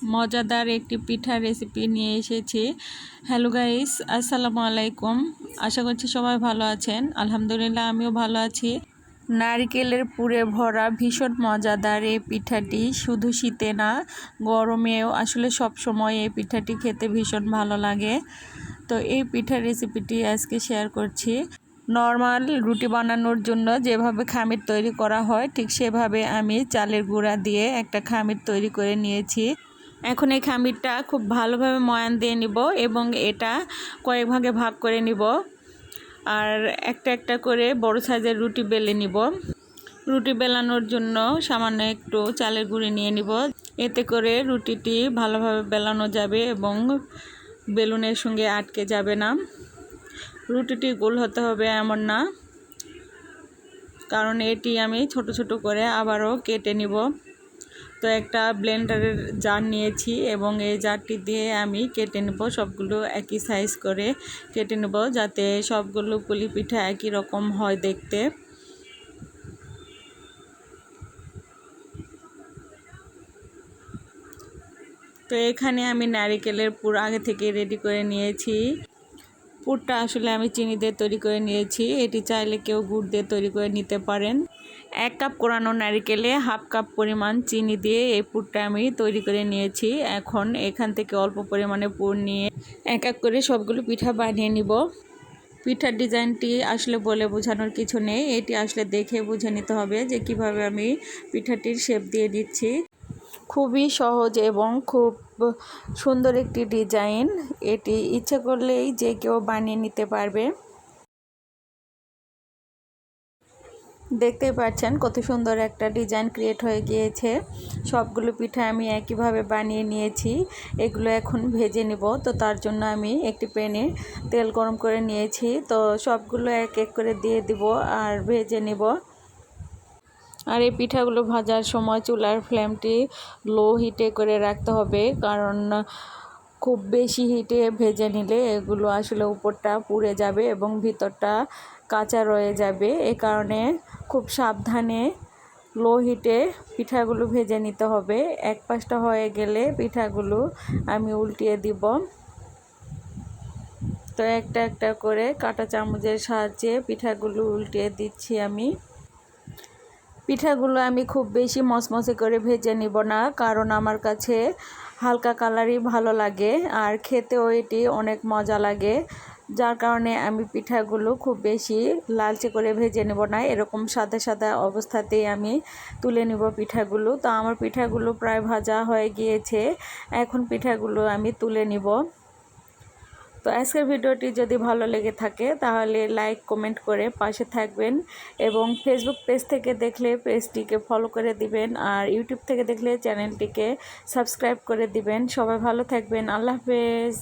মজাদার একটি পিঠার রেসিপি নিয়ে এসেছি। হ্যালো গাইস, আসসালামু আলাইকুম। আশা করছি সবাই ভালো আছেন। আলহামদুলিল্লাহ আমিও ভালো আছি। নারকেলের পুরে ভরা ভীষণ মজাদার এই পিঠাটি শুধু শীতে না, গরমেও আসলে সব সময় এই পিঠাটি খেতে ভীষণ ভালো লাগে। তো এই পিঠার রেসিপিটি আজকে শেয়ার করছি। নর্মাল রুটি বানানোর জন্য যেভাবে খামির তৈরি করা হয় ঠিক সেভাবে আমি চালের গুঁড়া দিয়ে একটা খামির তৈরি করে নিয়েছি। এখন এই খামিরটা খুব ভালোভাবে ময়ান দিয়ে নিব এবং এটা কয়েক ভাগে ভাগ করে নিব। আর একটা একটা করে বড় সাইজের রুটি বেলে নিব। রুটি বেলানোর জন্য সামান্য একটু চালের গুঁড়ি নিয়ে নিব। এতে করে রুটিটি ভালোভাবে বেলানো যাবে এবং বেলুনের সঙ্গে আটকে যাবে না। রুটিটি গোল হতে হবে এমন না, কারণ এটি আমি ছোট ছোট করে আবারও কেটে নিব। তো একটা ব্লেন্ডারের জার নিয়েছি এবং এই জারটি দিয়ে আমি কেটে নেব। সবগুলো একই সাইজ করে কেটে নেব যাতে সবগুলো পুলি পিঠা একই রকম হয় দেখতে। তো এখানে আমি নারকেলের পুর আগে থেকে রেডি করে নিয়েছি। পুরটা আসলে আমি চিনি দিয়ে তৈরি করে নিয়েছি। এটি চাইলে কেউ গুড় দিয়ে তৈরি করে নিতে পারেন। 1 কাপ কোরানো নারকেলে হাফ কাপ পরিমাণ চিনি দিয়ে এই পুরটা আমি তৈরি করে নিয়েছি। এখন এখান থেকে অল্প পরিমাণে পুর নিয়ে এক এক করে সবগুলো পিঠা বানিয়ে নিব। পিঠার ডিজাইনটি আসলে বলে বোঝানোর কিছু নেই, এটি আসলে দেখে বুঝে নিতে হবে যে কিভাবে আমি পিঠাটির শেপ দিয়ে দিচ্ছি। খুবই সহজ এবং খুব সুন্দর একটি ডিজাইন। এটি ইচ্ছে করলেই যে কেউ বানিয়ে নিতে পারবে। দেখতেই পাচ্ছেন কত সুন্দর একটা ডিজাইন ক্রিয়েট হয়ে গিয়েছে। সবগুলো পিঠা আমি একইভাবে বানিয়ে নিয়েছি। এগুলো এখন ভেজে নিব। তো তার জন্য আমি একটি প্যানে তেল গরম করে নিয়েছি। তো সবগুলো এক এক করে দিয়ে দিব আর ভেজে নিব। আর এই পিঠাগুলো ভাজার সময় চুলার ফ্লেমটি লো হিটে করে রাখতে হবে, কারণ খুব বেশি হিটে ভেজে নিলে এগুলো আসলে উপরটা পুড়ে যাবে এবং ভিতরটা কাঁচা রয়ে যাবে। এই কারণে খুব সাবধানে লো হিটে পিঠাগুলো ভেজে নিতে হবে। এক পাশটা হয়ে গেলে পিঠাগুলো আমি উল্টিয়ে দিব। তো একটা একটা করে কাঁটা চামচের সাহায্যে পিঠাগুলো উল্টিয়ে দিচ্ছি আমি। পিঠাগুলো আমি খুব বেশি মচমচে করে ভেজে নিব না, কারণ আমার কাছে হালকা কালারই ভালো লাগে আর খেতেও এটি অনেক মজা লাগে। যার কারণে আমি পিঠাগুলো খুব বেশি লালচে করে ভেজে নেব না, এরকম সাদা সাদা অবস্থাতেই আমি তুলে নিব পিঠাগুলো। তো আমার পিঠাগুলো প্রায় ভাজা হয়ে গিয়েছে। এখন পিঠাগুলো আমি তুলে নিব। তো আজকের ভিডিওটি যদি ভালো লেগে থাকে তাহলে লাইক কমেন্ট করে পাশে থাকবেন এবং ফেসবুক পেজ থেকে দেখলে পেজটিকে ফলো করে দিবেন আর ইউটিউব থেকে দেখলে চ্যানেলটিকে সাবস্ক্রাইব করে দিবেন। সবাই ভালো থাকবেন। আল্লাহ হাফেজ।